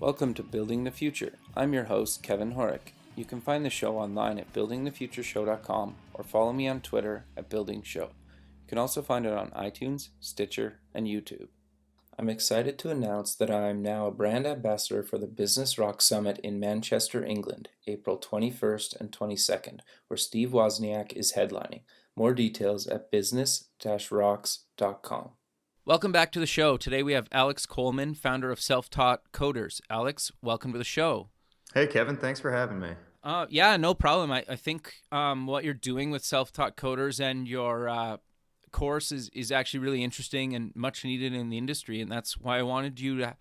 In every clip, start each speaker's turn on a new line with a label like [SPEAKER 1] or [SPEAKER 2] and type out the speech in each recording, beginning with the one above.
[SPEAKER 1] Welcome to Building the Future. I'm your host, Kevin Horick. You can find the show online at buildingthefutureshow.com or follow me on Twitter at BuildingShow. You can also find it on iTunes, Stitcher, and YouTube. I'm excited to announce that I am now a brand ambassador for the Business Rock Summit in Manchester, England, April 21st and 22nd, where Steve Wozniak is headlining. More details at business-rocks.com. Welcome back to the show. Today we have Alex Coleman, founder of Self-Taught Coders. Alex, welcome to the show.
[SPEAKER 2] Hey, Kevin. Thanks for having me.
[SPEAKER 1] Yeah, no problem. I think what you're doing with Self-Taught Coders and your course is actually really interesting and much needed in the industry, and that's why I wanted you to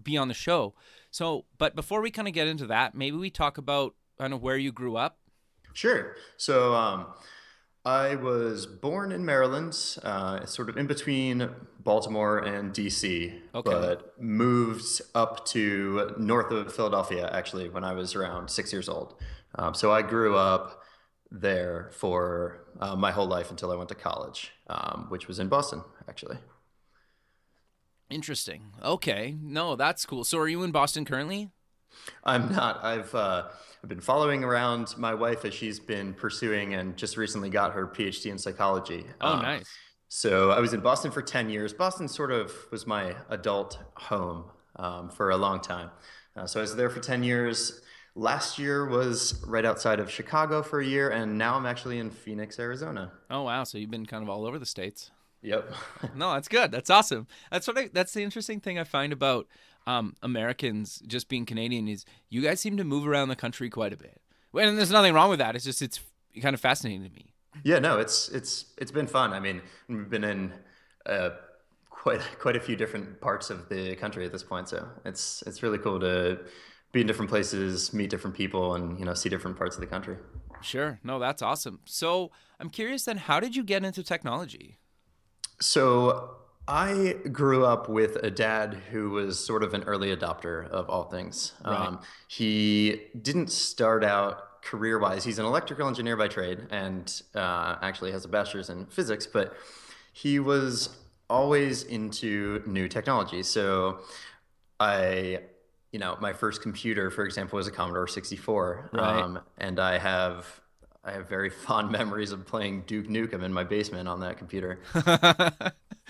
[SPEAKER 1] be on the show. But before we kind of get into that, maybe we talk about kind of where you grew up.
[SPEAKER 2] Sure. I was born in Maryland, sort of in between Baltimore and DC, but moved up to north of Philadelphia, actually, when I was around 6 years old. So I grew up there for my whole life until I went to college, which was in Boston, actually.
[SPEAKER 1] Interesting. Okay. No, that's cool. So are you in Boston currently?
[SPEAKER 2] I'm not. I've been following around my wife as she's been pursuing and just recently got her PhD in psychology.
[SPEAKER 1] Oh, nice.
[SPEAKER 2] So I was in Boston for 10 years. Boston sort of was my adult home for a long time. So I was there for 10 years. Last year was right outside of Chicago for a year, and now I'm actually in Phoenix, Arizona.
[SPEAKER 1] Oh, wow. So you've been kind of all over the States.
[SPEAKER 2] Yep.
[SPEAKER 1] No, that's good. That's awesome. That's the interesting thing I find about Americans just being Canadian is you guys seem to move around the country quite a bit. And there's nothing wrong with that. It's just it's kind of fascinating to me.
[SPEAKER 2] Yeah, no, it's been fun. I mean, we've been in quite a few different parts of the country at this point, so it's really cool to be in different places, meet different people, and see different parts of the country.
[SPEAKER 1] Sure. No, that's awesome. So I'm curious then, how did you get into technology?
[SPEAKER 2] So I grew up with a dad who was sort of an early adopter of all things.
[SPEAKER 1] Right.
[SPEAKER 2] He didn't start out career-wise. He's an electrical engineer by trade and actually has a bachelor's in physics, but he was always into new technology. So my first computer, for example, was a Commodore 64.
[SPEAKER 1] Right.
[SPEAKER 2] And I have very fond memories of playing Duke Nukem in my basement on that computer.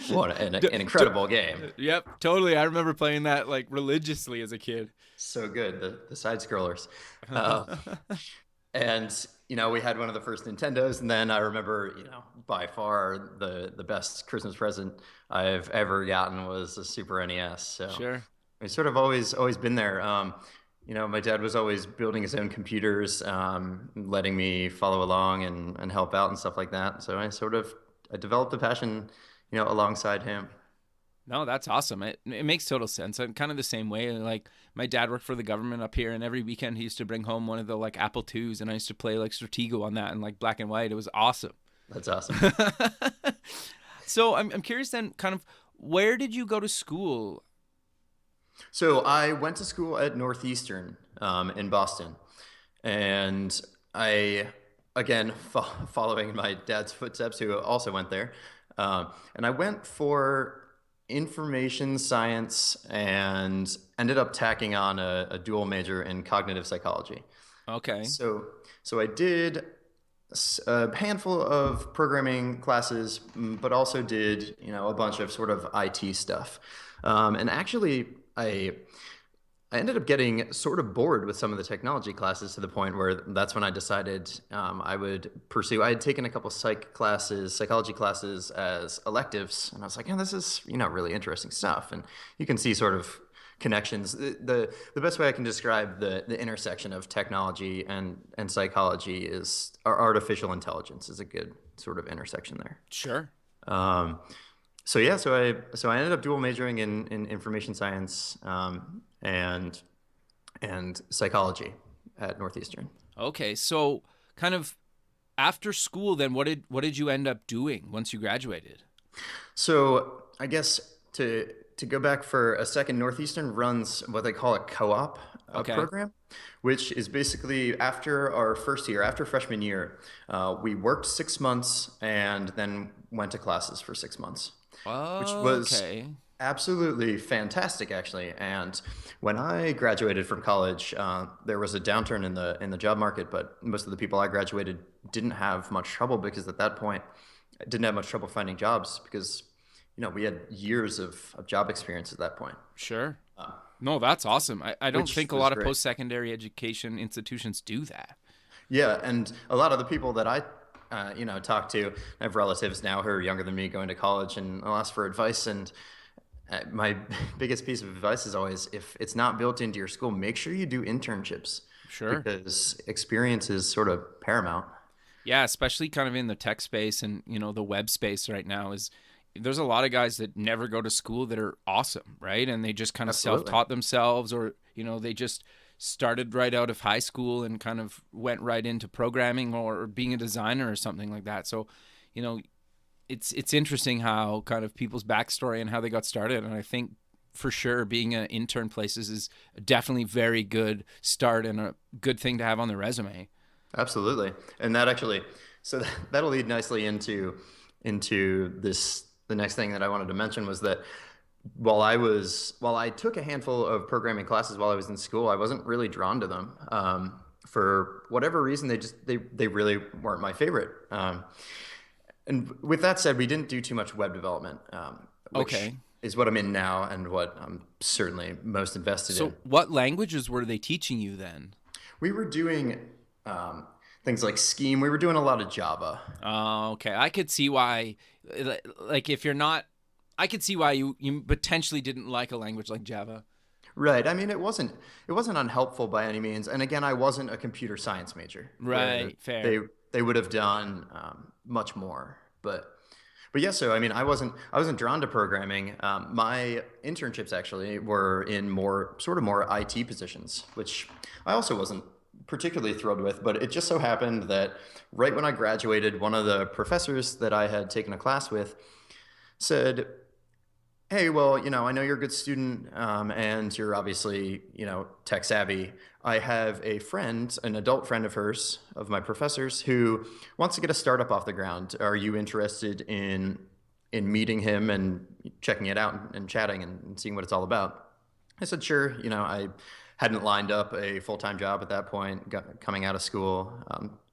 [SPEAKER 2] What an incredible game.
[SPEAKER 1] Yep, totally. I remember playing that like religiously as a kid.
[SPEAKER 2] So good, the side scrollers. And we had one of the first Nintendos, and then I remember, by far the best Christmas present I've ever gotten was a Super NES. So
[SPEAKER 1] Sure.
[SPEAKER 2] I've sort of always been there. My dad was always building his own computers, letting me follow along and help out and stuff like that. So I developed a passion, alongside him.
[SPEAKER 1] No, that's awesome. It makes total sense. I'm kind of the same way. Like my dad worked for the government up here, and every weekend he used to bring home one of the like Apple IIs, and I used to play like Stratego on that in like black and white. It was awesome.
[SPEAKER 2] That's awesome.
[SPEAKER 1] So I'm curious then, kind of where did you go to school?
[SPEAKER 2] So I went to school at Northeastern in Boston, and I, again, following my dad's footsteps, who also went there, and I went for information science and ended up tacking on a dual major in cognitive psychology.
[SPEAKER 1] Okay.
[SPEAKER 2] So I did a handful of programming classes, but also did a bunch of sort of IT stuff, and actually I ended up getting sort of bored with some of the technology classes to the point where that's when I decided I would pursue. I had taken a couple psychology classes as electives, and I was like, yeah, this is really interesting stuff. And you can see sort of connections. The best way I can describe the intersection of technology and psychology is artificial intelligence is a good sort of intersection there.
[SPEAKER 1] Sure.
[SPEAKER 2] So I ended up dual majoring in information science and psychology at Northeastern.
[SPEAKER 1] Okay, so kind of after school, then what did you end up doing once you graduated?
[SPEAKER 2] So I guess to go back for a second, Northeastern runs what they call a co-op program, which is basically after our first year, after freshman year, we worked 6 months and then went to classes for 6 months.
[SPEAKER 1] Oh,
[SPEAKER 2] which was
[SPEAKER 1] okay.
[SPEAKER 2] Absolutely fantastic, actually. And when I graduated from college, there was a downturn in the job market, but most of the people I graduated didn't have much trouble because at that point, I didn't have much trouble finding jobs because, we had years of job experience at that point,
[SPEAKER 1] Sure. No, that's awesome. I don't
[SPEAKER 2] which
[SPEAKER 1] think a
[SPEAKER 2] was
[SPEAKER 1] lot of
[SPEAKER 2] great.
[SPEAKER 1] post-secondary education institutions do that.
[SPEAKER 2] Yeah, and a lot of the people that I talk to, I have relatives now who are younger than me going to college, and I'll ask for advice. And my biggest piece of advice is always, if it's not built into your school, make sure you do internships
[SPEAKER 1] Sure.
[SPEAKER 2] because experience is sort of paramount.
[SPEAKER 1] Yeah, especially kind of in the tech space and, the web space right now is there's a lot of guys that never go to school that are awesome, right? And they just kind of
[SPEAKER 2] Absolutely.
[SPEAKER 1] self-taught themselves or, they just started right out of high school and kind of went right into programming or being a designer or something like that. So, you know, it's interesting how kind of people's backstory and how they got started. And I think for sure being an intern places is definitely very good start and a good thing to have on the resume.
[SPEAKER 2] Absolutely. And that actually, so that'll lead nicely into this. The next thing that I wanted to mention was that while I took a handful of programming classes while I was in school, I wasn't really drawn to them. For whatever reason, they really weren't my favorite. And with that said, we didn't do too much web development, which
[SPEAKER 1] Okay.
[SPEAKER 2] is what I'm in now and what I'm certainly most invested
[SPEAKER 1] So
[SPEAKER 2] in.
[SPEAKER 1] what languages were they teaching you then?
[SPEAKER 2] We were doing um, things like Scheme. We were doing a lot of Java.
[SPEAKER 1] Oh, okay. I could see why, like, if you're not, I could see why you potentially didn't like a language like Java.
[SPEAKER 2] Right. I mean, it wasn't unhelpful by any means. And again, I wasn't a computer science major where
[SPEAKER 1] Right. Fair.
[SPEAKER 2] they would have done much more. But yeah. So I mean, I wasn't drawn to programming. My internships actually were in more IT positions, which I also wasn't particularly thrilled with. But it just so happened that right when I graduated, one of the professors that I had taken a class with said, hey, well, I know you're a good student, and you're obviously, tech savvy. I have a friend, an adult friend of hers, of my professors, who wants to get a startup off the ground. Are you interested in meeting him and checking it out and chatting and seeing what it's all about? I said, sure. I hadn't lined up a full-time job at that point, coming out of school,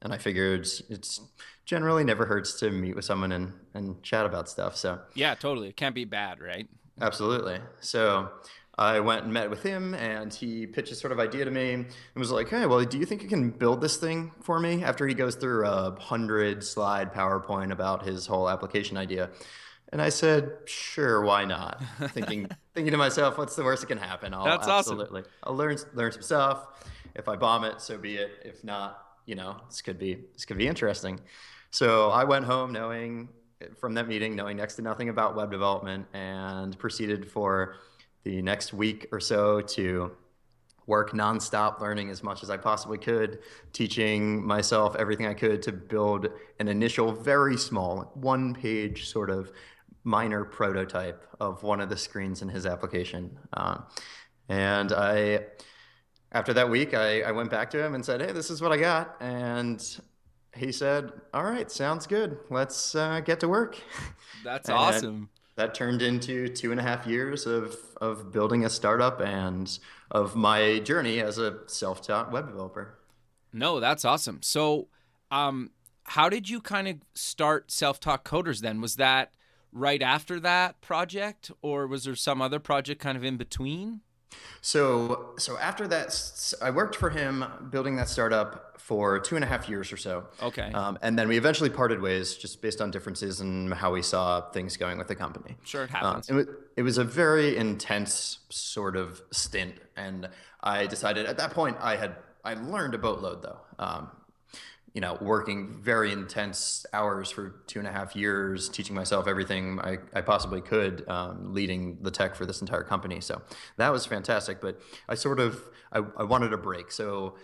[SPEAKER 2] and I figured it's generally never hurts to meet with someone and chat about stuff. So
[SPEAKER 1] Yeah, totally. It can't be bad, right?
[SPEAKER 2] absolutely. So I went and met with him, and he pitched a sort of idea to me and was like, hey, well, do you think you can build this thing for me? After he goes through a 100-slide PowerPoint about his whole application idea. And I said, sure, why not? Thinking to myself, what's the worst that can happen?
[SPEAKER 1] That's awesome.
[SPEAKER 2] I'll learn some stuff. If I bomb it, so be it. If not, this could be interesting. So I went home from that meeting knowing next to nothing about web development and proceeded for the next week or so to work nonstop, learning as much as I possibly could, teaching myself everything I could to build an initial, very small, one-page sort of minor prototype of one of the screens in his application. And after that week, I went back to him and said, hey, this is what I got. And he said, all right, sounds good. Let's get to work.
[SPEAKER 1] That's
[SPEAKER 2] And
[SPEAKER 1] awesome.
[SPEAKER 2] that turned into 2.5 years of building a startup and of my journey as a self-taught web developer.
[SPEAKER 1] No, that's awesome. So, how did you kind of start self-taught coders then? Was that right after that project, or was there some other project kind of in between?
[SPEAKER 2] So after that, I worked for him building that startup for 2.5 years or so.
[SPEAKER 1] Okay.
[SPEAKER 2] And then we eventually parted ways just based on differences in how we saw things going with the company.
[SPEAKER 1] Sure, it happens.
[SPEAKER 2] It was a very intense sort of stint. And I decided at that point I learned a boatload though. Working very intense hours for 2.5 years, teaching myself everything I possibly could, leading the tech for this entire company. So that was fantastic. But I wanted a break. So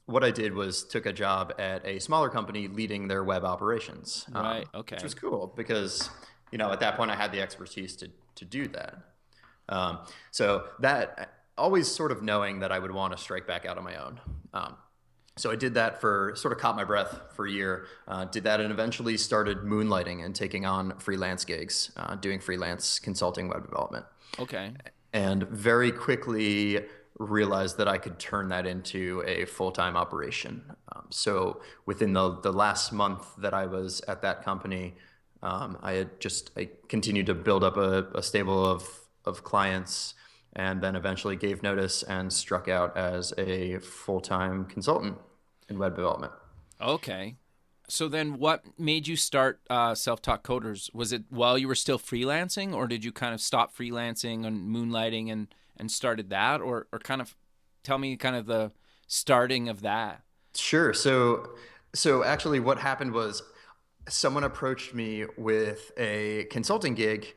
[SPEAKER 2] what I did was took a job at a smaller company leading their web operations,
[SPEAKER 1] Right.
[SPEAKER 2] which was
[SPEAKER 1] Okay.
[SPEAKER 2] cool because, at that point I had the expertise to do that. So that always sort of knowing that I would want to strike back out on my own. So I did that for sort of caught my breath for a year, did that and eventually started moonlighting and taking on freelance gigs, doing freelance consulting web development.
[SPEAKER 1] Okay.
[SPEAKER 2] And very quickly realized that I could turn that into a full-time operation. So within the last month that I was at that company, I continued to build up a stable of clients, and then eventually gave notice and struck out as a full-time consultant in web development.
[SPEAKER 1] Okay. So then what made you start Self-Taught Coders? Was it while you were still freelancing, or did you kind of stop freelancing and moonlighting and started that, or kind of tell me kind of the starting of that?
[SPEAKER 2] Sure. So actually, what happened was someone approached me with a consulting gig,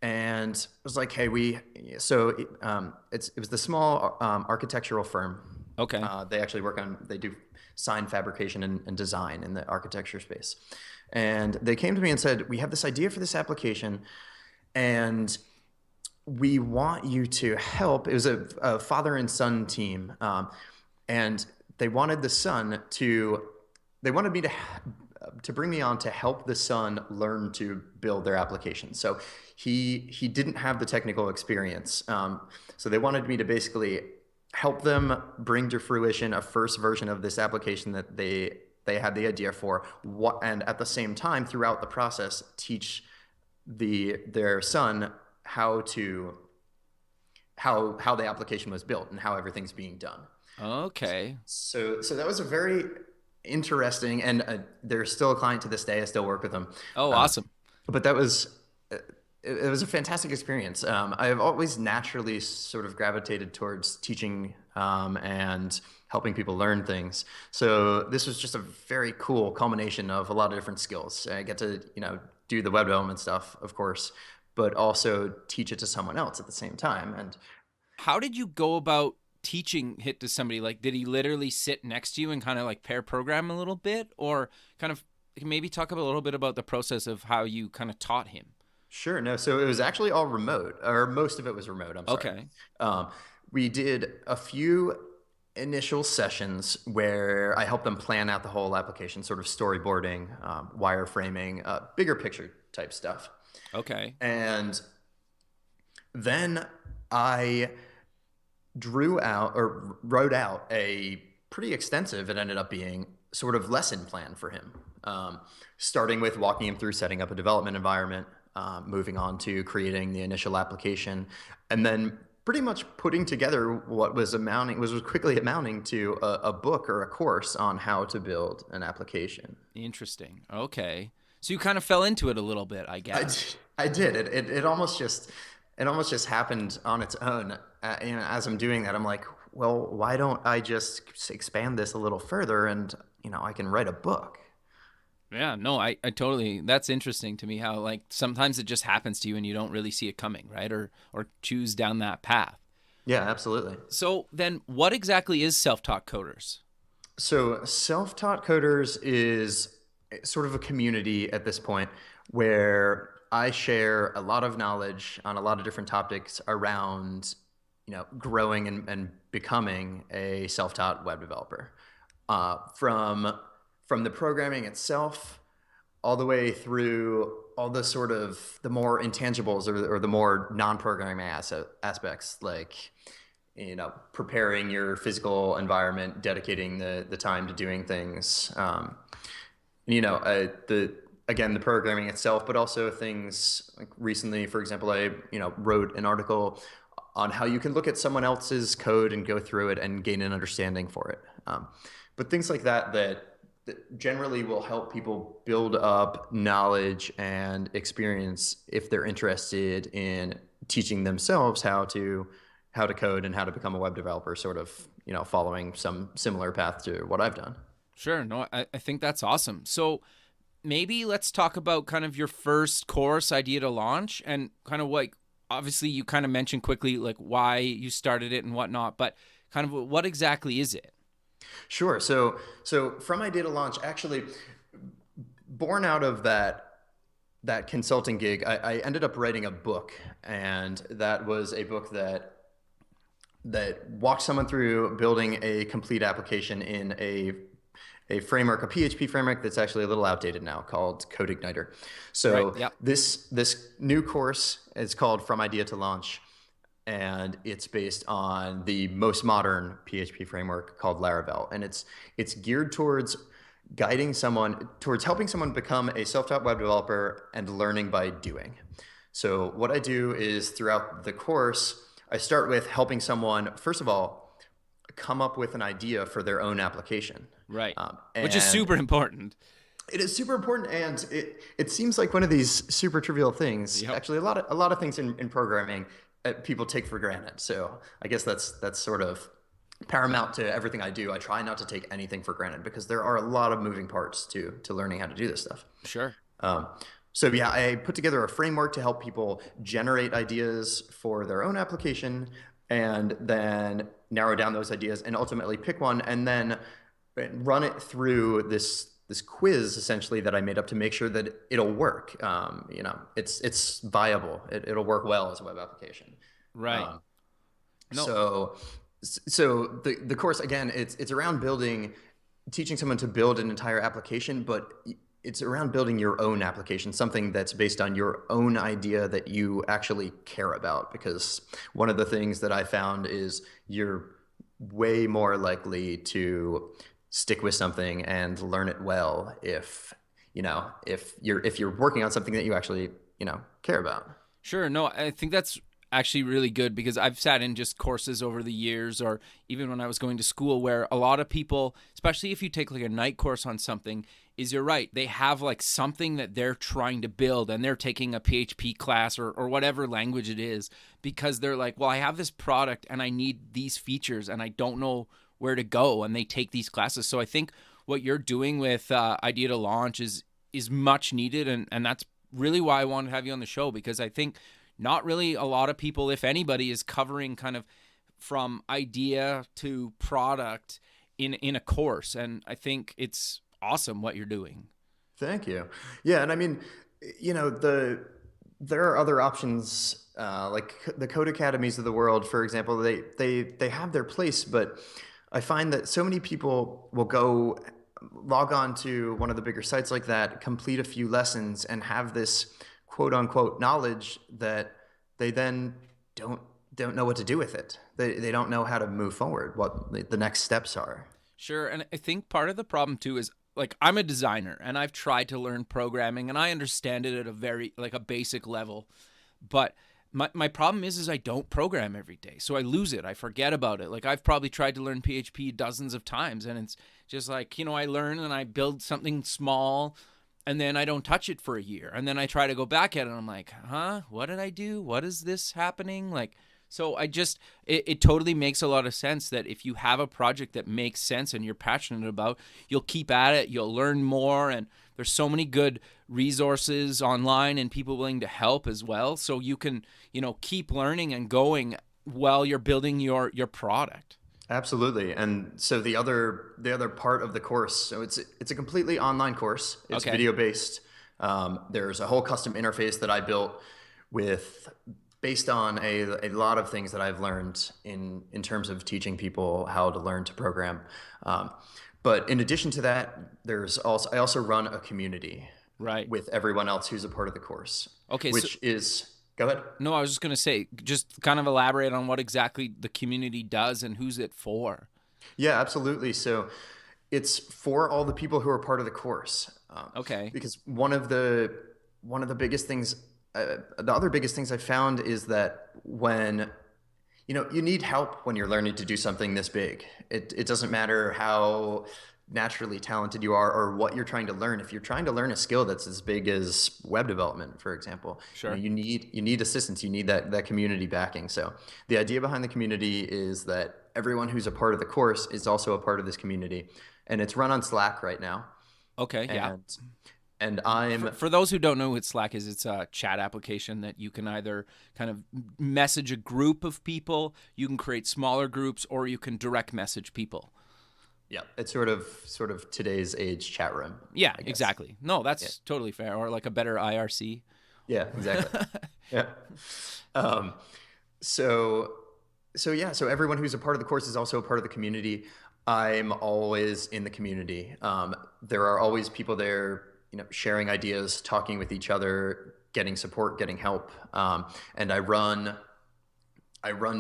[SPEAKER 2] and was like, "Hey, it was the small architectural firm.
[SPEAKER 1] Okay.
[SPEAKER 2] They do sign fabrication and design in the architecture space, and they came to me and said, "We have this idea for this application, and we want you to help." It was a father and son team, and they wanted the son to. They wanted me to bring me on to help the son learn to build their application. So he didn't have the technical experience. So they wanted me to basically help them bring to fruition a first version of this application that they had the idea for. And at the same time, throughout the process, teach their son how the application was built and how everything's being done.
[SPEAKER 1] Okay.
[SPEAKER 2] So that was a very interesting, and they're still a client to this day. I still work with them,
[SPEAKER 1] Oh,
[SPEAKER 2] uh,
[SPEAKER 1] awesome.
[SPEAKER 2] but it was a fantastic experience. I have always naturally sort of gravitated towards teaching and helping people learn things. So this was just a very cool culmination of a lot of different skills. I get to do the web development stuff, of course, but also teach it to someone else at the same time. And
[SPEAKER 1] How did you go about teaching Hit to somebody? Like, did he literally sit next to you and kind of like pair program a little bit, or kind of maybe talk a little bit about the process of how you kind of taught him?
[SPEAKER 2] sure. No, so it was actually all remote, or most of it was remote. I'm sorry.
[SPEAKER 1] Okay.
[SPEAKER 2] Um, we did a few initial sessions where I helped them plan out the whole application, sort of storyboarding, wireframing, bigger picture type stuff.
[SPEAKER 1] Okay.
[SPEAKER 2] And then I drew out or wrote out a pretty extensive, it ended up being, sort of lesson plan for him, starting with walking him through setting up a development environment, moving on to creating the initial application, and then pretty much putting together what was quickly amounting to a book or a course on how to build an application.
[SPEAKER 1] Interesting. Okay. So you kind of fell into it a little bit, I
[SPEAKER 2] I,
[SPEAKER 1] guess.
[SPEAKER 2] I did. It almost just happened on its own. As I'm doing that, I'm like, well, why don't I just expand this a little further, and I can write a book.
[SPEAKER 1] Yeah, no, I totally, that's interesting to me how like sometimes it just happens to you and you don't really see it coming, right? Or choose down that path.
[SPEAKER 2] Yeah, absolutely.
[SPEAKER 1] So then what exactly is self-taught coders?
[SPEAKER 2] So self-taught coders is sort of a community at this point where I share a lot of knowledge on a lot of different topics around, growing and becoming a self-taught web developer. From the programming itself all the way through all the sort of the more intangibles or the more non-programming aspects, like preparing your physical environment, dedicating the time to doing things, the again the programming itself, but also things like recently, for example, I wrote an article on how you can look at someone else's code and go through it and gain an understanding for it. But things like that generally will help people build up knowledge and experience if they're interested in teaching themselves how to code and how to become a web developer, sort of, following some similar path to what I've done.
[SPEAKER 1] Sure, no, I think that's awesome. So maybe let's talk about kind of your first course idea to launch and kind of like, obviously you kind of mentioned quickly like why you started it and whatnot, but kind of what exactly is it?
[SPEAKER 2] Sure. So from idea to launch, actually, born out of that consulting gig, I ended up writing a book, and that was a book that that walks someone through building a complete application in a framework, a PHP framework that's actually a little outdated now, called Code Igniter.
[SPEAKER 1] Right.
[SPEAKER 2] So
[SPEAKER 1] Yep.
[SPEAKER 2] this new course is called From Idea to Launch, and it's based on the most modern PHP framework called Laravel, and it's geared towards guiding someone towards helping someone become a self-taught web developer and learning by doing. So what I do is throughout the course, I start with helping someone, first of all, come up with an idea for their own application.
[SPEAKER 1] Right. Which is
[SPEAKER 2] And
[SPEAKER 1] super important.
[SPEAKER 2] it is super important, and it seems like one of these super trivial things.
[SPEAKER 1] Yep.
[SPEAKER 2] Actually, a lot of things in programming people take for granted. So I guess that's sort of paramount to everything I do. I try not to take anything for granted because there are a lot of moving parts to learning how to do this stuff.
[SPEAKER 1] Sure.
[SPEAKER 2] Um, so yeah, I put together a framework to help people generate ideas for their own application, and then narrow down those ideas and ultimately pick one, and then run it through this quiz essentially that I made up to make sure that it'll work. It's viable. It'll work well as a web application.
[SPEAKER 1] Right.
[SPEAKER 2] Um,
[SPEAKER 1] No.
[SPEAKER 2] so the course, again, it's around teaching someone to build an entire application, but it's around building your own application, something that's based on your own idea that you actually care about. Because one of the things that I found is you're way more likely to stick with something and learn it well if you're working on something that you actually care about.
[SPEAKER 1] Sure. No, I think that's actually really good because I've sat in just courses over the years, or even when I was going to school, where a lot of people, especially if you take like a night course on something, is you're right. They have like something that they're trying to build, and they're taking a PHP class or whatever language it is, because they're like, well, I have this product and I need these features and I don't know where to go. And they take these classes. So I think what you're doing with Idea to Launch is much needed. And that's really why I wanted to have you on the show, because I think not really a lot of people, if anybody, is covering kind of from idea to product in a course. And I think it's awesome what you're doing.
[SPEAKER 2] Thank you. Yeah, and I mean, there are other options, like the code academies of the world, for example. They have their place, but I find that so many people will go log on to one of the bigger sites like that, complete a few lessons, and have this quote unquote knowledge that they then don't know what to do with it. They don't know how to move forward, what the next steps are.
[SPEAKER 1] Sure. And I think part of the problem too is, like, I'm a designer and I've tried to learn programming and I understand it at a very, like, a basic level. But my problem is I don't program every day. So I lose it. I forget about it. Like, I've probably tried to learn PHP dozens of times, and it's just like, I learn and I build something small, and then I don't touch it for a year. And then I try to go back at it and I'm like, what did I do? What is this happening? Like, so it totally makes a lot of sense that if you have a project that makes sense and you're passionate about, you'll keep at it, you'll learn more, and there's so many good resources online and people willing to help as well. So you can, keep learning and going while you're building your product.
[SPEAKER 2] Absolutely. And so the other part of the course, so it's a completely online course. It's
[SPEAKER 1] Okay.
[SPEAKER 2] video based. There's a whole custom interface that I built based on a lot of things that I've learned in terms of teaching people how to learn to program. But in addition to that, I also run a community
[SPEAKER 1] Right.
[SPEAKER 2] with everyone else who's a part of the course.
[SPEAKER 1] Okay.
[SPEAKER 2] Which is, go ahead.
[SPEAKER 1] No, I was just going to say, just kind of elaborate on what exactly the community does and who's it for.
[SPEAKER 2] Yeah, absolutely. So it's for all the people who are part of the course.
[SPEAKER 1] Okay.
[SPEAKER 2] Because one of the biggest things, the other biggest things I found is that when you need help when you're learning to do something this big. It doesn't matter how naturally talented you are or what you're trying to learn. If you're trying to learn a skill that's as big as web development, for example,
[SPEAKER 1] Sure.
[SPEAKER 2] you need assistance. You need that community backing. So the idea behind the community is that everyone who's a part of the course is also a part of this community, and it's run on Slack right now.
[SPEAKER 1] Okay. Yeah.
[SPEAKER 2] And I'm
[SPEAKER 1] For those who don't know what Slack is, it's a chat application that you can either kind of message a group of people, you can create smaller groups, or you can direct message people.
[SPEAKER 2] yeah, it's sort of today's age chat room.
[SPEAKER 1] Yeah,
[SPEAKER 2] I guess.
[SPEAKER 1] exactly. No, that's totally fair. Or like a better IRC.
[SPEAKER 2] Yeah, exactly. Yeah. So So everyone who's a part of the course is also a part of the community. I'm always in the community. There are always people there, sharing ideas, talking with each other, getting support, getting help. And I run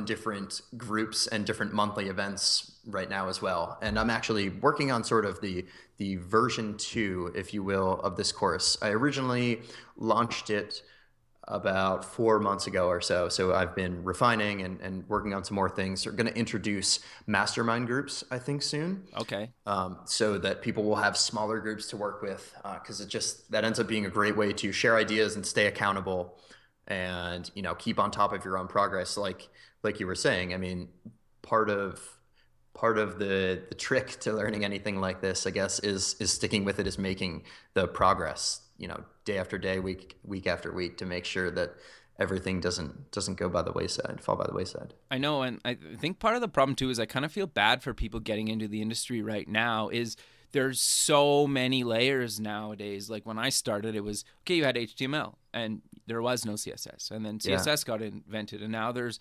[SPEAKER 2] different groups and different monthly events right now as well. And I'm actually working on sort of the version 2, if you will, of this course. I originally launched it about 4 months ago or so. So I've been refining and working on some more things. We're going to introduce mastermind groups, I think, soon,
[SPEAKER 1] Okay.
[SPEAKER 2] so that people will have smaller groups to work with, because that ends up being a great way to share ideas and stay accountable, and keep on top of your own progress. Like you were saying, I mean, part of the trick to learning anything like this, I guess, is sticking with it, is making the progress, day after day, week after week, to make sure that everything doesn't fall by the wayside.
[SPEAKER 1] I know, and I think part of the problem too is I kind of feel bad for people getting into the industry right now. Is there's so many layers nowadays. Like when I started, it was okay. You had HTML, and there was no CSS, and then
[SPEAKER 2] Yeah.
[SPEAKER 1] CSS got invented, and now there's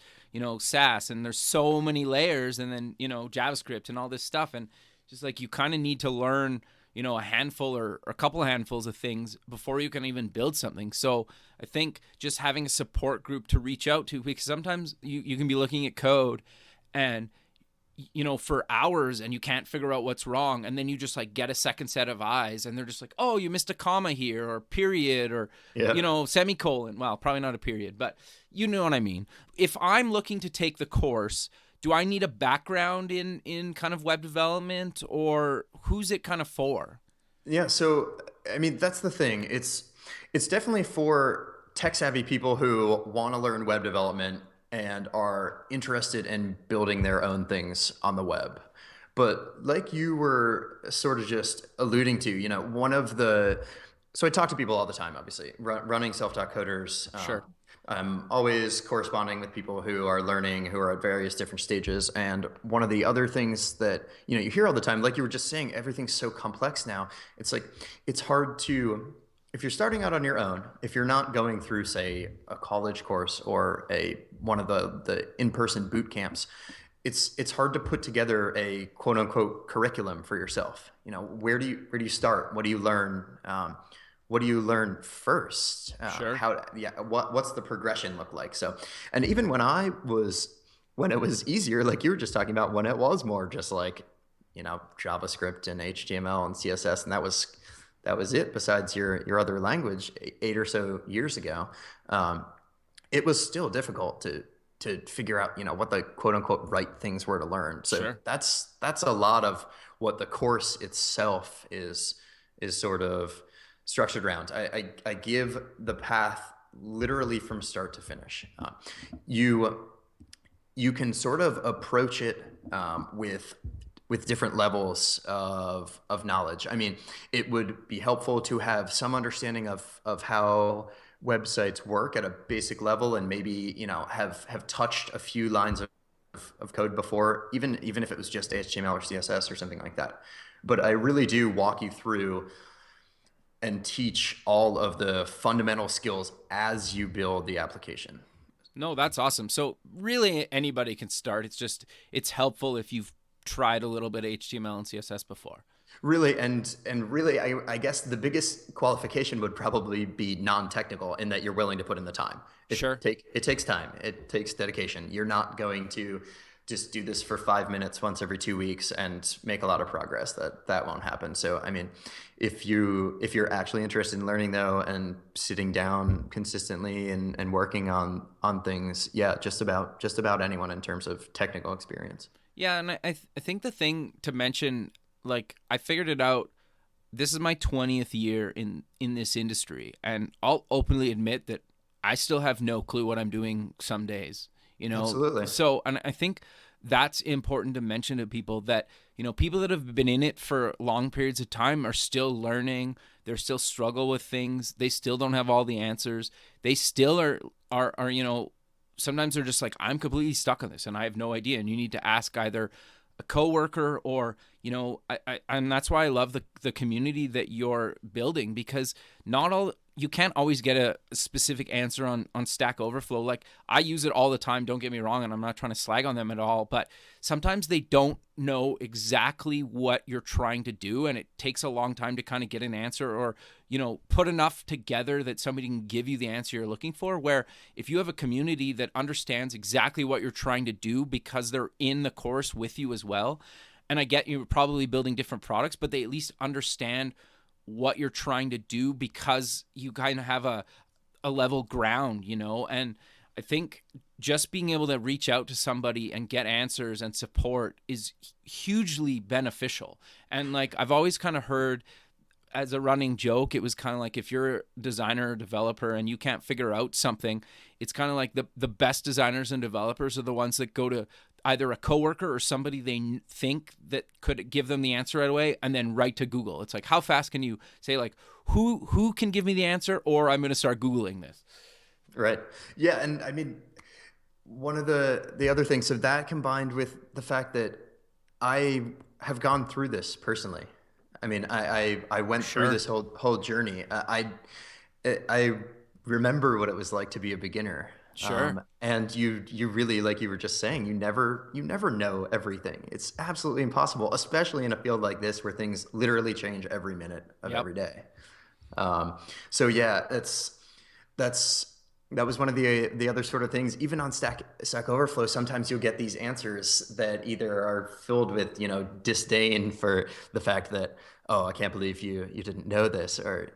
[SPEAKER 1] SAS, and there's so many layers, and then JavaScript and all this stuff, and just like you kind of need to learn a handful or a couple of handfuls of things before you can even build something. So I think just having a support group to reach out to, because sometimes you can be looking at code and for hours and you can't figure out what's wrong, and then you just like get a second set of eyes and they're just like, oh, you missed a comma here, or period, or
[SPEAKER 2] Yeah.
[SPEAKER 1] semicolon. Well, probably not a period, but you know what I mean. If I'm looking to take the course, do I need a background in kind of web development, or who's it kind of for?
[SPEAKER 2] Yeah, so I mean, that's the thing. It's definitely for tech savvy people who want to learn web development and are interested in building their own things on the web. But like you were sort of just alluding to, one of the so I talk to people all the time, obviously, running self-taught coders.
[SPEAKER 1] Sure.
[SPEAKER 2] I'm always corresponding with people who are learning, who are at various different stages. And one of the other things that you hear all the time, like you were just saying, everything's so complex now. It's like it's hard to, if you're starting out on your own, if you're not going through, say, a college course or one of the in-person boot camps, it's hard to put together a quote unquote curriculum for yourself. Where do you start? What do you learn? What do you learn first?
[SPEAKER 1] Sure.
[SPEAKER 2] What's the progression look like? So, and even when it was easier, like you were just talking about, when it was more just like, JavaScript and HTML and CSS, and that was it. Besides your other language, 8 or so years ago, it was still difficult to figure out, what the quote unquote right things were to learn. So
[SPEAKER 1] Sure.
[SPEAKER 2] that's a lot of what the course itself is sort of structured around. I give the path literally from start to finish. You can sort of approach it with different levels of knowledge. I mean, it would be helpful to have some understanding of how websites work at a basic level, and maybe have touched a few lines of code before, even if it was just HTML or CSS or something like that. But I really do walk you through and teach all of the fundamental skills as you build the application.
[SPEAKER 1] No, that's awesome. So really anybody can start. It's helpful if you've tried a little bit of HTML and CSS before.
[SPEAKER 2] Really, and really, I guess the biggest qualification would probably be non-technical, in that you're willing to put in the time.
[SPEAKER 1] Sure.
[SPEAKER 2] It takes time. It takes dedication. You're not going to just do this for 5 minutes once every 2 weeks and make a lot of progress. That won't happen. So, I mean, if you're actually interested in learning, though, and sitting down consistently and working on things, yeah, just about anyone in terms of technical experience.
[SPEAKER 1] Yeah, and I think the thing to mention, like, I figured it out. This is my 20th year in this industry, and I'll openly admit that I still have no clue what I'm doing some days.
[SPEAKER 2] Absolutely.
[SPEAKER 1] So, and I think that's important to mention to people, that people that have been in it for long periods of time are still learning. They're still struggle with things. They still don't have all the answers. They still are sometimes they're just like, I'm completely stuck on this and I have no idea. And you need to ask either a coworker or And that's why I love the community that you're building, because not all you can't always get a specific answer on Stack Overflow. Like, I use it all the time, don't get me wrong, and I'm not trying to slag on them at all, but sometimes they don't know exactly what you're trying to do, and it takes a long time to kind of get an answer, or put enough together that somebody can give you the answer you're looking for. Where if you have a community that understands exactly what you're trying to do because they're in the course with you as well, and I get you're probably building different products, but they at least understand what you're trying to do because you kind of have a level ground, and I think just being able to reach out to somebody and get answers and support is hugely beneficial. And like, I've always kind of heard as a running joke, it was kind of like, if you're a designer or developer and you can't figure out something, it's kind of like the best designers and developers are the ones that go to either a coworker or somebody they think that could give them the answer right away, and then right to Google. It's like, how fast can you say, like, who can give me the answer, or I'm going to start Googling this.
[SPEAKER 2] Right. Yeah. And I mean, one of the other things, so that combined with the fact that I have gone through this personally. I mean, I went through
[SPEAKER 1] Sure.
[SPEAKER 2] this whole journey. I remember what it was like to be a beginner.
[SPEAKER 1] Sure.
[SPEAKER 2] And you really, like you were just saying, you never know everything. It's absolutely impossible, especially in a field like this where things literally change every minute of
[SPEAKER 1] Yep.
[SPEAKER 2] every day. So yeah, that's that was one of the other sort of things. Even on Stack Overflow, sometimes you'll get these answers that either are filled with disdain for the fact that, oh, I can't believe you didn't know this, or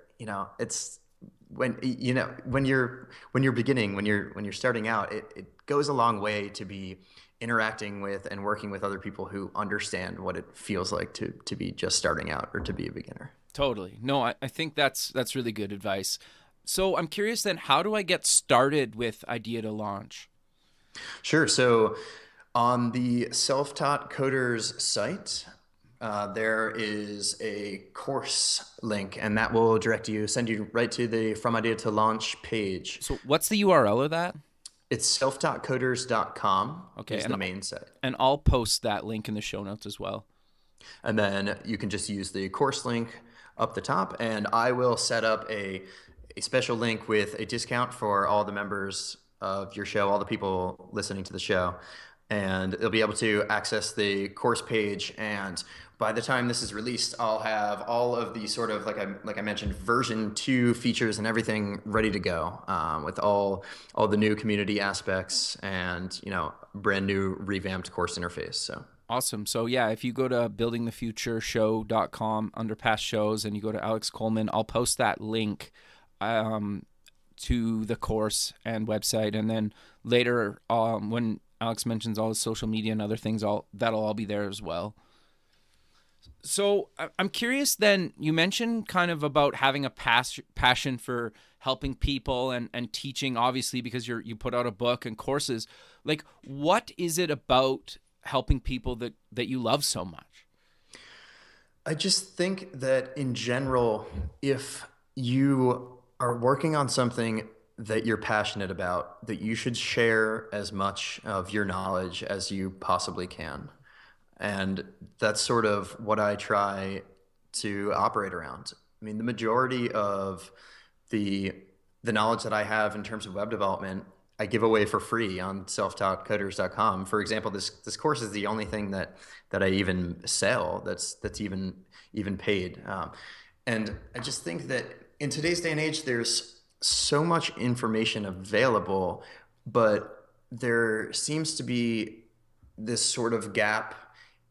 [SPEAKER 2] it's when you're beginning, when you're starting out, it goes a long way to be interacting with and working with other people who understand what it feels like to be just starting out or to be a beginner.
[SPEAKER 1] Totally. No, I think that's really good advice. So I'm curious then, how do I get started with Idea to Launch?
[SPEAKER 2] Sure. So on the Self-Taught Coders site, there is a course link, and that will send you right to the From Idea to Launch page.
[SPEAKER 1] So what's the URL of that?
[SPEAKER 2] It's selftaughtcoders.com
[SPEAKER 1] Okay,
[SPEAKER 2] is the main site.
[SPEAKER 1] and I'll post that link in the show notes as well.
[SPEAKER 2] And then you can just use the course link up the top, and I will set up a special link with a discount for all the members of your show, all the people listening to the show. And they'll be able to access the course page. And by the time this is released, I'll have all of the sort of, like I mentioned, version 2 features and everything ready to go, with all the new community aspects and brand new revamped course interface. So
[SPEAKER 1] awesome. So yeah, if you go to buildingthefutureshow.com under past shows and you go to Alex Coleman, I'll post that link to the course and website, and then later when Alex mentions all his social media and other things, that'll all be there as well. So I'm curious then, you mentioned kind of about having a passion for helping people and teaching, obviously, because you put out a book and courses. Like, what is it about helping people that you love so much?
[SPEAKER 2] I just think that in general, if you are working on something that you're passionate about, that you should share as much of your knowledge as you possibly can. And that's sort of what I try to operate around. I mean, the majority of the knowledge that I have in terms of web development, I give away for free on selftaught.coders.com. For example, this course is the only thing that I even sell that's even paid. And I just think that in today's day and age, there's so much information available, but there seems to be this sort of gap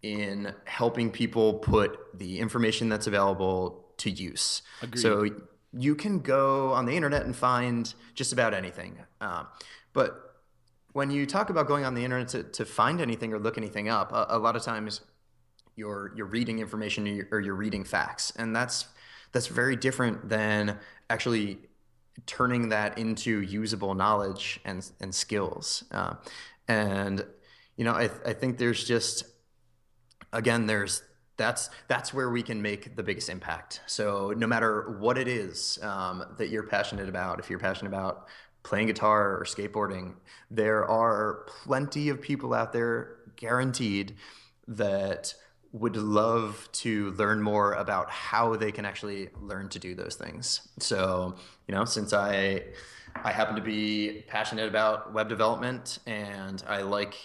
[SPEAKER 2] in helping people put the information that's available to use.
[SPEAKER 1] Agreed.
[SPEAKER 2] So you can go on the internet and find just about anything. But when you talk about going on the internet to find anything or look anything up, a lot of times you're reading information or you're reading facts, and that's very different than actually turning that into usable knowledge and skills. And I think there's just, again, that's where we can make the biggest impact. So no matter what it is that you're passionate about, if you're passionate about playing guitar or skateboarding, there are plenty of people out there, guaranteed, that would love to learn more about how they can actually learn to do those things. So, since I happen to be passionate about web development, and I like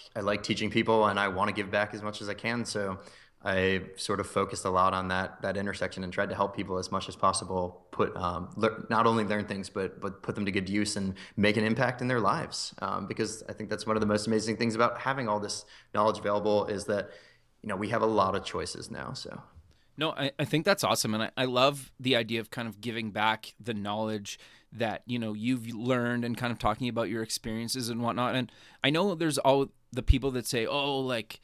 [SPEAKER 2] teaching people, and I want to give back as much as I can. So I sort of focused a lot on that intersection and tried to help people as much as possible put not only learn things but put them to good use and make an impact in their lives. Because I think that's one of the most amazing things about having all this knowledge available is that we have a lot of choices now. So
[SPEAKER 1] No, I think that's awesome. And I love the idea of kind of giving back the knowledge that, you've learned and kind of talking about your experiences and whatnot. And I know there's all the people that say, oh, like,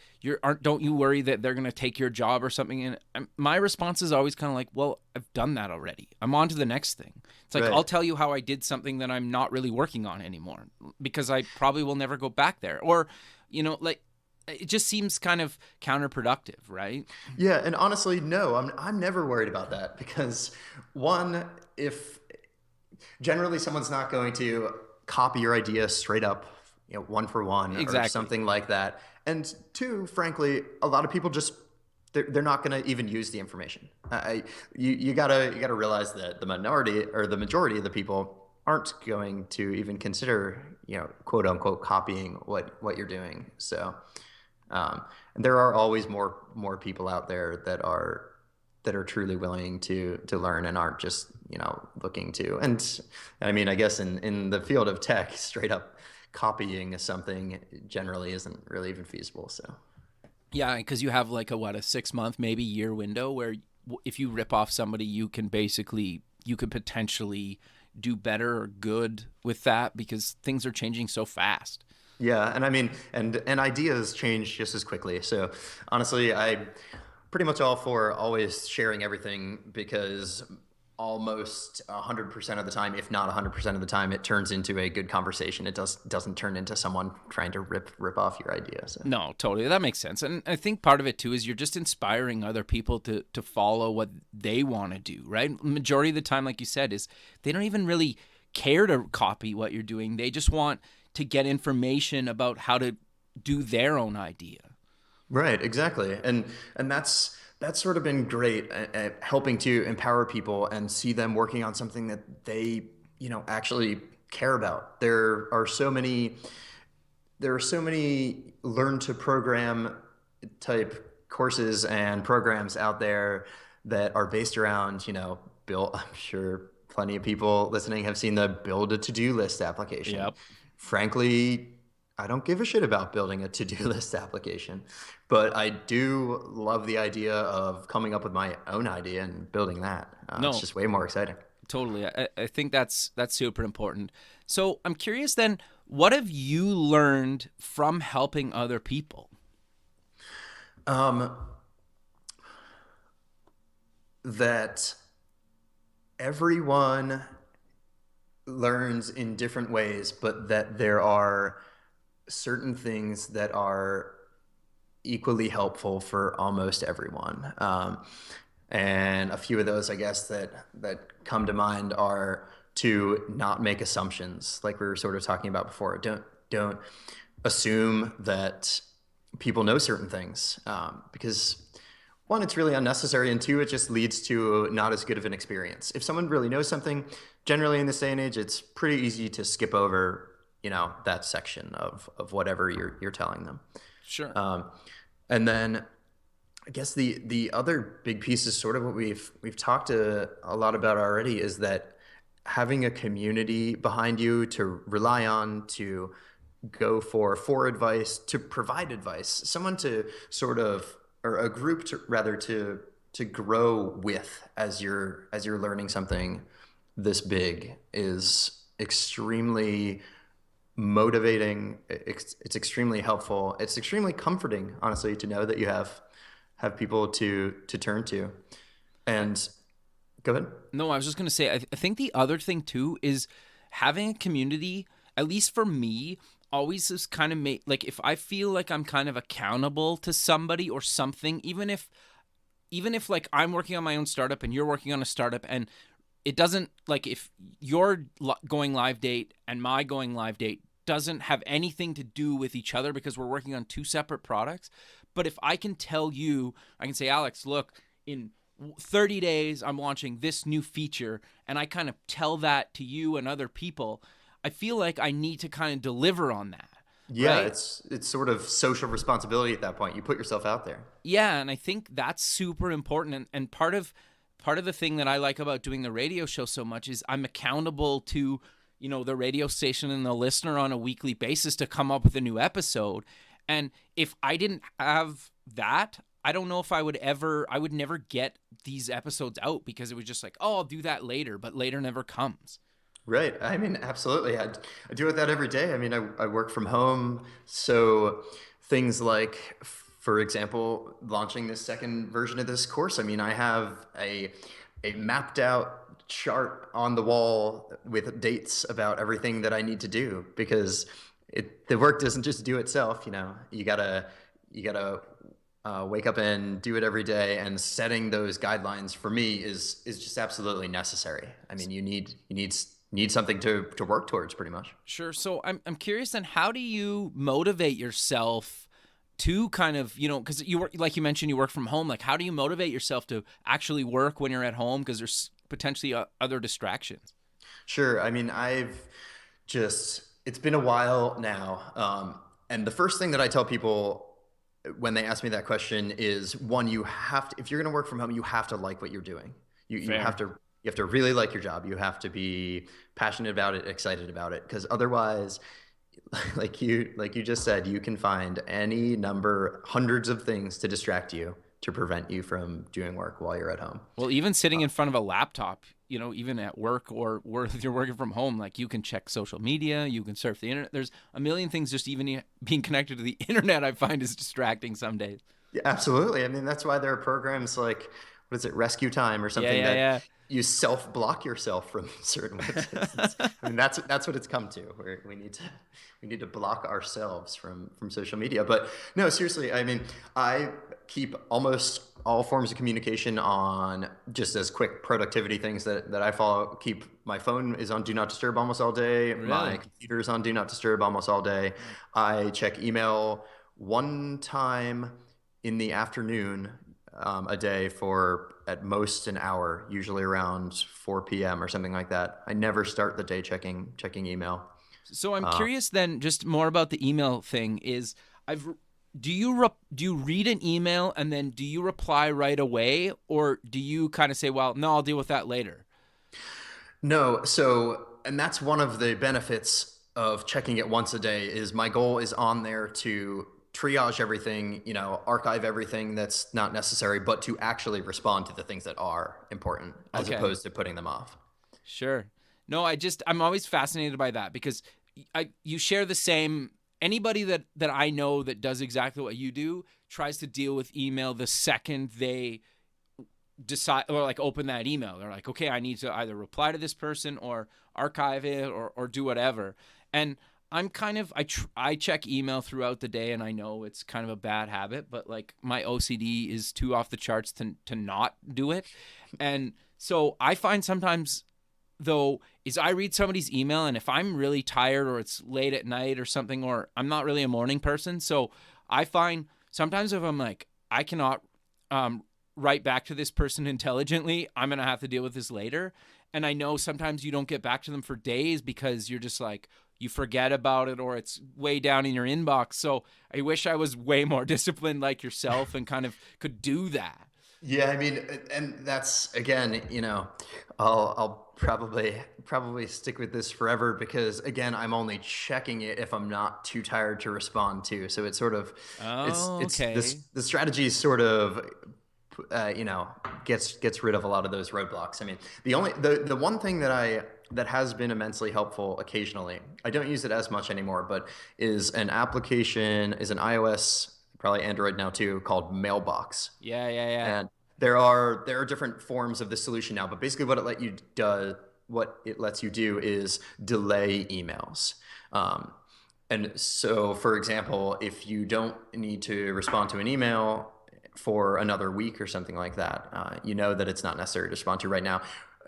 [SPEAKER 1] don't you worry that they're going to take your job or something. And my response is always kind of like, well, I've done that already. I'm on to the next thing. It's like,
[SPEAKER 2] right.
[SPEAKER 1] I'll tell you how I did something that I'm not really working on anymore because I probably will never go back there. Or, like, it just seems kind of counterproductive, right?
[SPEAKER 2] Yeah, and honestly, no, I'm never worried about that because one, if generally someone's not going to copy your idea straight up, one for one
[SPEAKER 1] Exactly.
[SPEAKER 2] or something like that. And two, frankly, a lot of people just they're not going to even use the information. You gotta realize that the minority or the majority of the people aren't going to even consider quote unquote copying what you're doing. So. And there are always more people out there that are truly willing to learn and aren't just looking to. And I mean, I guess in the field of tech, straight up copying something generally isn't really even feasible. So
[SPEAKER 1] Yeah, because you have like a 6-month, maybe year window where if you rip off somebody, you could potentially do better or good with that because things are changing so fast.
[SPEAKER 2] yeah, and I mean, and ideas change just as quickly. So honestly, I pretty much all for always sharing everything because almost 100% of the time, if not 100% of the time, it turns into a good conversation. It doesn't turn into someone trying to rip off your idea. So.
[SPEAKER 1] No, totally. That makes sense. And I think part of it too is you're just inspiring other people to follow what they want to do, right? Majority of the time, like you said, is they don't even really care to copy what you're doing. They just want to get information about how to do their own idea.
[SPEAKER 2] Right, exactly. And that's sort of been great at helping to empower people and see them working on something that they, actually care about. There are so many learn to program type courses and programs out there that are based around, build. I'm sure plenty of people listening have seen the build a to-do list application.
[SPEAKER 1] Yep.
[SPEAKER 2] Frankly, I don't give a shit about building a to-do list application, but I do love the idea of coming up with my own idea and building that.
[SPEAKER 1] No.
[SPEAKER 2] It's just way more exciting.
[SPEAKER 1] Totally. I think that's super important. So I'm curious then, what have you learned from helping other people?
[SPEAKER 2] That everyone learns in different ways, but that there are certain things that are equally helpful for almost everyone. And a few of those, I guess, that come to mind are to not make assumptions, like we were sort of talking about before. Don't assume that people know certain things, because one, it's really unnecessary, and two, it just leads to not as good of an experience. If someone really knows something, generally in this day and age, it's pretty easy to skip over, that section of whatever you're telling them.
[SPEAKER 1] Sure.
[SPEAKER 2] And then I guess the other big piece is sort of what we've talked a lot about already, is that having a community behind you to rely on, to go for advice, to provide advice, someone to sort of, or a group to grow with as you're learning something this big is extremely motivating. It's extremely helpful. It's extremely comforting, honestly, to know that you have people to turn to. And go ahead.
[SPEAKER 1] No, I was just going to say, I think the other thing too is having a community, at least for me, always is kind of like if I feel like I'm kind of accountable to somebody or something, even if like I'm working on my own startup and you're working on a startup, and it doesn't, like, if your going live date and my going live date doesn't have anything to do with each other because we're working on two separate products, But if I can tell you, I can say, Alex, look, in 30 days, I'm launching this new feature, and I kind of tell that to you and other people, I feel like I need to kind of deliver on that,
[SPEAKER 2] Yeah,
[SPEAKER 1] right?
[SPEAKER 2] it's sort of social responsibility at that point. You put yourself out there.
[SPEAKER 1] Yeah, and I think that's super important. And part of the thing that I like about doing the radio show so much is I'm accountable to, the radio station and the listener on a weekly basis to come up with a new episode. And if I didn't have that, I don't know if I would never get these episodes out, because it was just like, oh, I'll do that later, but later never comes.
[SPEAKER 2] Right. I mean, absolutely. I do it that every day. I mean, I work from home. So things like, for example, launching this second version of this course. I mean, I have a mapped out chart on the wall with dates about everything that I need to do, because the work doesn't just do itself. You gotta wake up and do it every day, and setting those guidelines for me is just absolutely necessary. I mean, you need something to work towards, pretty much.
[SPEAKER 1] Sure. So I'm curious then, how do you motivate yourself to kind of, because you work, like you mentioned, you work from home. Like, how do you motivate yourself to actually work when you're at home? Because there's potentially other distractions.
[SPEAKER 2] Sure. I mean, it's been a while now. And the first thing that I tell people when they ask me that question is, one, if you're going to work from home, you have to like what you're doing. You have
[SPEAKER 1] Fair.
[SPEAKER 2] to really like your job. You have to be passionate about it, excited about it, because otherwise, like you just said, you can find any number, hundreds of things to distract you, to prevent you from doing work while you're at home.
[SPEAKER 1] Well, even sitting in front of a laptop, even at work, or if you're working from home, like, you can check social media, you can surf the internet. There's a million things. Just even being connected to the internet, I find, is distracting some days.
[SPEAKER 2] Yeah, absolutely. I mean, that's why there are programs like, what is it, Rescue Time or
[SPEAKER 1] Yeah,
[SPEAKER 2] something,
[SPEAKER 1] yeah,
[SPEAKER 2] that
[SPEAKER 1] yeah.
[SPEAKER 2] you self-block yourself from certain websites. I mean, that's what it's come to, where we need to block ourselves from social media. But no, seriously, I mean, I keep almost all forms of communication on, just as quick productivity things that I follow. My phone is on Do Not Disturb almost all day. My
[SPEAKER 1] Really?
[SPEAKER 2] computer is on Do Not Disturb almost all day. I check email one time in the afternoon, a day, for at most an hour, usually around 4 p.m. or something like that. I never start the day checking email.
[SPEAKER 1] So I'm
[SPEAKER 2] Uh,
[SPEAKER 1] curious then, just more about the email thing. I've do you read an email and then do you reply right away, or do you kind of say, well, no, I'll deal with that later?
[SPEAKER 2] no, and that's one of the benefits of checking it once a day. Is my goal is on there to triage everything, archive everything that's not necessary, but to actually respond to the things that are important, as
[SPEAKER 1] Okay.
[SPEAKER 2] opposed to putting them off.
[SPEAKER 1] Sure. No, I'm always fascinated by that, because you share the same. Anybody that I know that does exactly what you do tries to deal with email the second they decide, or like open that email. They're like, okay, I need to either reply to this person or archive it, or do whatever. And I'm kind of, I check email throughout the day, and I know it's kind of a bad habit, but like, my OCD is too off the charts to not do it. And so I find sometimes, though, is I read somebody's email, and if I'm really tired, or it's late at night or something, or I'm not really a morning person, so I find sometimes if I'm like, I cannot write back to this person intelligently, I'm gonna have to deal with this later. And I know sometimes you don't get back to them for days, because you're just like, you forget about it, or it's way down in your inbox. So I wish I was way more disciplined like yourself, and kind of could do that.
[SPEAKER 2] Yeah, I mean, and that's, again, I'll probably stick with this forever, because again, I'm only checking it if I'm not too tired to respond to. So it's sort of,
[SPEAKER 1] Oh,
[SPEAKER 2] it's
[SPEAKER 1] okay.
[SPEAKER 2] the strategy sort of, you know, gets rid of a lot of those roadblocks. I mean, the one thing that has been immensely helpful occasionally, I don't use it as much anymore, but is an iOS, probably Android now too, called Mailbox.
[SPEAKER 1] Yeah, yeah, yeah.
[SPEAKER 2] And there are different forms of the solution now, but basically what it lets you do is delay emails. And so, for example, if you don't need to respond to an email for another week or something like that, you know that it's not necessary to respond to right now.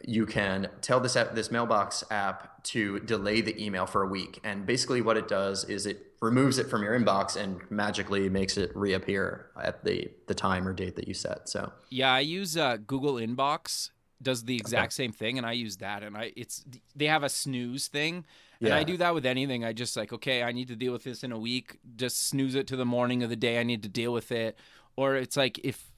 [SPEAKER 2] you can tell this Mailbox app to delay the email for a week. And basically what it does is it removes it from your inbox and magically makes it reappear at the time or date that you set. So,
[SPEAKER 1] Yeah, I use Google Inbox does the
[SPEAKER 2] okay.
[SPEAKER 1] exact same thing, and I use that. And they have a snooze thing, and I
[SPEAKER 2] Yeah.
[SPEAKER 1] do that with anything. I just like, okay, I need to deal with this in a week. Just snooze it to the morning of the day I need to deal with it. Or it's like if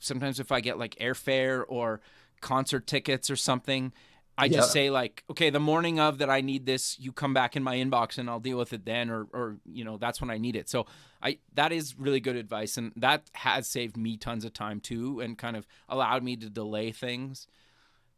[SPEAKER 1] I get like airfare or concert tickets or something, I just
[SPEAKER 2] Yeah.
[SPEAKER 1] say like, okay, the morning of that I need this, you come back in my inbox and I'll deal with it then, or that's when I need it. So that is really good advice, and that has saved me tons of time too, and kind of allowed me to delay things.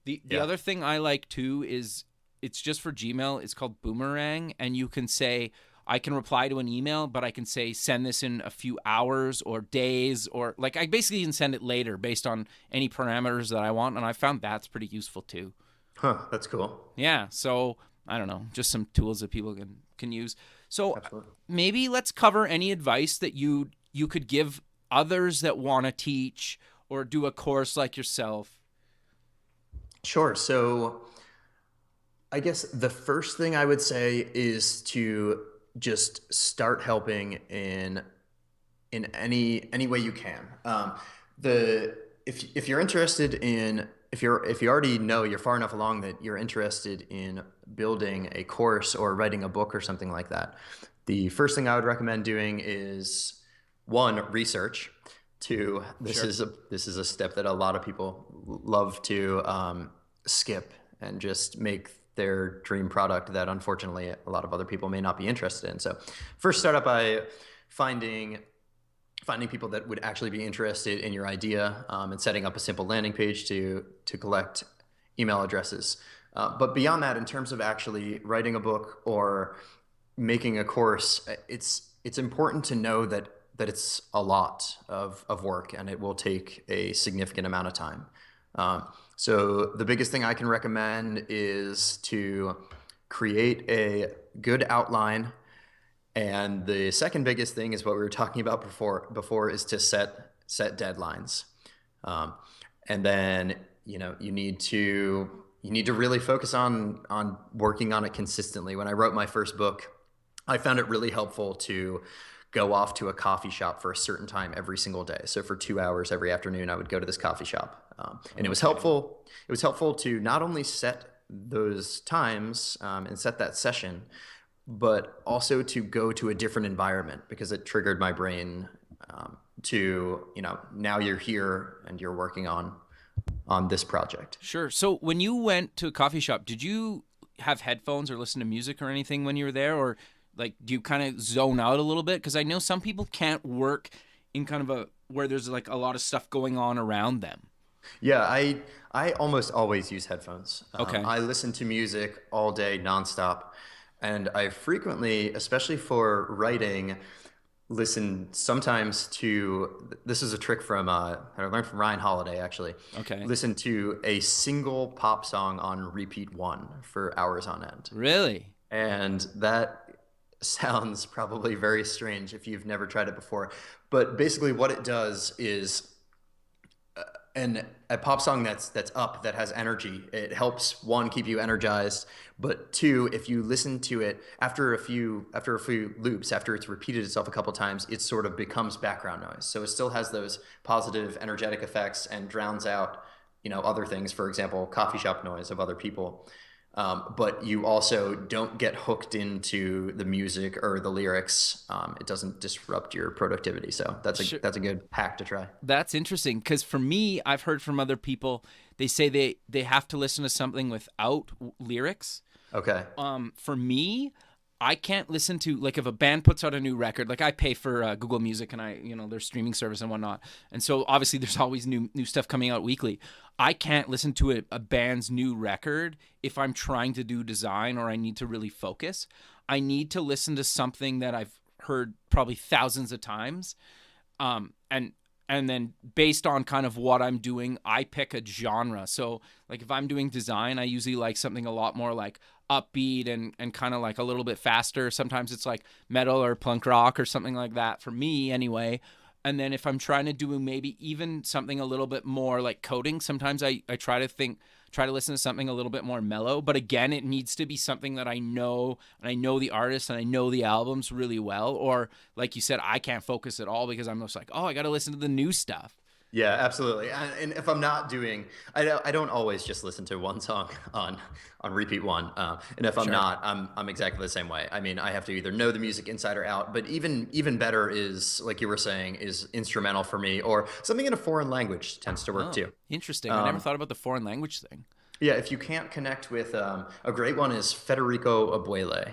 [SPEAKER 1] The
[SPEAKER 2] Yeah.
[SPEAKER 1] other thing I like too is it's just for Gmail. It's called Boomerang, and you can say I can reply to an email, but I can say send this in a few hours or days, or like I basically can send it later based on any parameters that I want, and I found that's pretty useful too.
[SPEAKER 2] Huh. That's cool.
[SPEAKER 1] Yeah, so I don't know, just some tools that people can use. So
[SPEAKER 2] Absolutely.
[SPEAKER 1] maybe let's cover any advice that you could give others that want to teach or do a course like yourself.
[SPEAKER 2] Sure. So I guess the first thing I would say is to just start helping in any way you can. The if you're interested in if you already know you're far enough along that you're interested in building a course or writing a book or something like that, the first thing I would recommend doing is one, research. Two,
[SPEAKER 1] Sure.
[SPEAKER 2] this is a step that a lot of people love to skip and just make their dream product that unfortunately a lot of other people may not be interested in. So first start out by finding people that would actually be interested in your idea, and setting up a simple landing page to collect email addresses. But beyond that, in terms of actually writing a book or making a course, it's important to know that it's a lot of work and it will take a significant amount of time. So the biggest thing I can recommend is to create a good outline, and the second biggest thing is what we were talking about before is to set deadlines. Um, and then you need to really focus on working on it consistently. When I wrote my first book, I found it really helpful to go off to a coffee shop for a certain time every single day. So for 2 hours every afternoon, I would go to this coffee shop, and it was
[SPEAKER 1] Okay.
[SPEAKER 2] helpful. It was helpful to not only set those times, and set that session, but also to go to a different environment because it triggered my brain, to now you're here and you're working on this project.
[SPEAKER 1] Sure. So when you went to a coffee shop, did you have headphones or listen to music or anything when you were there, or like do you kind of zone out a little bit? Because I know some people can't work in kind of a where there's like a lot of stuff going on around them.
[SPEAKER 2] Yeah, I almost always use headphones.
[SPEAKER 1] Okay.
[SPEAKER 2] I listen to music all day nonstop, and I frequently, especially for writing, listen sometimes to. This is a trick from I learned from Ryan Holiday actually.
[SPEAKER 1] Okay.
[SPEAKER 2] Listen to a single pop song on repeat one for hours on end,
[SPEAKER 1] Really?
[SPEAKER 2] and that sounds probably very strange if you've never tried it before. But basically, what it does is and a pop song that's up, that has energy, it helps one keep you energized, but two, if you listen to it after a few loops, after it's repeated itself a couple times, it sort of becomes background noise, so it still has those positive energetic effects and drowns out other things, for example coffee shop noise of other people. But you also don't get hooked into the music or the lyrics. It doesn't disrupt your productivity, so
[SPEAKER 1] Sure.
[SPEAKER 2] that's a good hack to try.
[SPEAKER 1] That's interesting because for me, I've heard from other people they say they have to listen to something without lyrics.
[SPEAKER 2] Okay.
[SPEAKER 1] For me, I can't listen to like if a band puts out a new record. Like I pay for Google Music and their streaming service and whatnot, and so obviously there's always new stuff coming out weekly. I can't listen to a band's new record if I'm trying to do design or I need to really focus. I need to listen to something that I've heard probably thousands of times, and then based on kind of what I'm doing, I pick a genre. So like if I'm doing design, I usually like something a lot more like upbeat and kind of like a little bit faster. Sometimes it's like metal or punk rock or something like that for me anyway. And then if I'm trying to do maybe even something a little bit more like coding, sometimes I try to try to listen to something a little bit more mellow. But again, it needs to be something that I know, and I know the artist and I know the albums really well. Or like you said, I can't focus at all because I'm just like, oh, I got to listen to the new stuff.
[SPEAKER 2] Yeah, absolutely. And if I'm not doing, I don't always just listen to one song on repeat one. And if I'm
[SPEAKER 1] Sure.
[SPEAKER 2] not, I'm exactly the same way. I mean, I have to either know the music inside or out. But even better is, like you were saying, is instrumental for me, or something in a foreign language tends to work
[SPEAKER 1] Oh,
[SPEAKER 2] too.
[SPEAKER 1] interesting. I never thought about the foreign language thing.
[SPEAKER 2] Yeah, if you can't connect with a great one is Federico Abuele. Try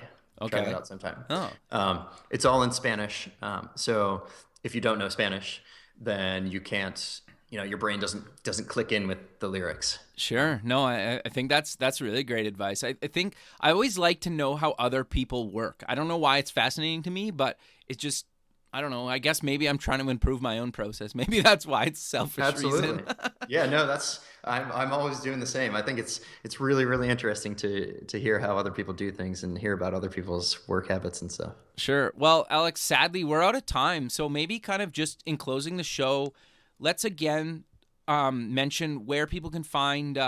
[SPEAKER 2] that
[SPEAKER 1] Okay.
[SPEAKER 2] out sometime.
[SPEAKER 1] Oh,
[SPEAKER 2] It's all in Spanish. So if you don't know Spanish, then you can't, your brain doesn't click in with the lyrics.
[SPEAKER 1] sure. No, I think that's really great advice. I think I always like to know how other people work. I don't know why it's fascinating to me, but it's just, I don't know. I guess maybe I'm trying to improve my own process. Maybe that's why it's selfish
[SPEAKER 2] Absolutely.
[SPEAKER 1] reason.
[SPEAKER 2] Yeah, no, I'm always doing the same. I think it's really, really interesting to hear how other people do things and hear about other people's work habits and stuff.
[SPEAKER 1] Sure. Well, Alex, sadly, we're out of time. So maybe kind of just in closing the show, let's again mention where people can find,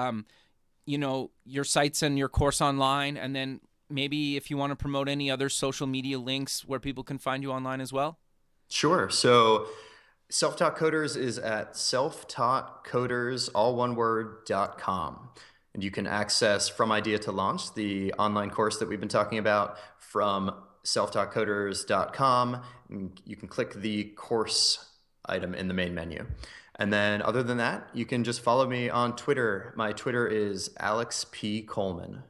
[SPEAKER 1] your sites and your course online. And then maybe if you want to promote any other social media links where people can find you online as well.
[SPEAKER 2] Sure. So Self-Taught Coders is at selftaughtcoders, all one word.com. And you can access From Idea to Launch, the online course that we've been talking about, from selftaughtcoders.com. You can click the course item in the main menu. And then other than that, you can just follow me on Twitter. My Twitter is Alex P. Coleman.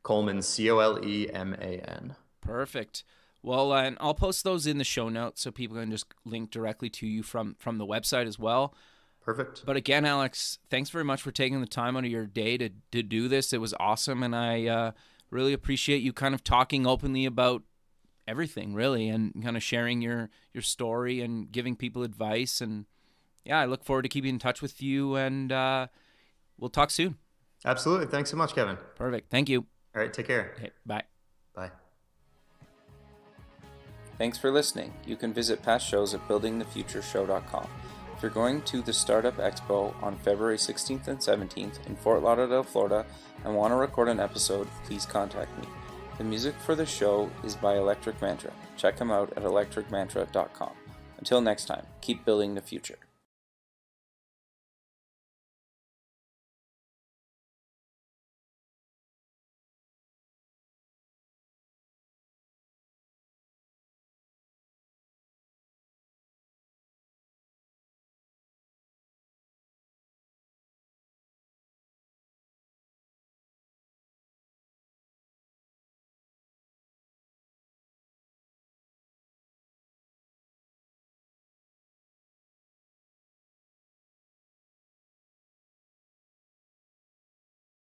[SPEAKER 2] Coleman, Coleman.
[SPEAKER 1] Perfect. Well, and I'll post those in the show notes so people can just link directly to you from the website as well.
[SPEAKER 2] Perfect.
[SPEAKER 1] But again, Alex, thanks very much for taking the time out of your day to do this. It was awesome, and I really appreciate you kind of talking openly about everything, really, and kind of sharing your story and giving people advice. And yeah, I look forward to keeping in touch with you, and we'll talk soon.
[SPEAKER 2] Absolutely. Thanks so much, Kevin.
[SPEAKER 1] Perfect. Thank you.
[SPEAKER 2] All right. Take care.
[SPEAKER 1] Okay, bye.
[SPEAKER 2] Bye.
[SPEAKER 1] Thanks for listening. You can visit past shows at buildingthefutureshow.com. If you're going to the Startup Expo on February 16th and 17th in Fort Lauderdale, Florida, and want to record an episode, please contact me. The music for the show is by Electric Mantra. Check them out at electricmantra.com. Until next time, keep building the future.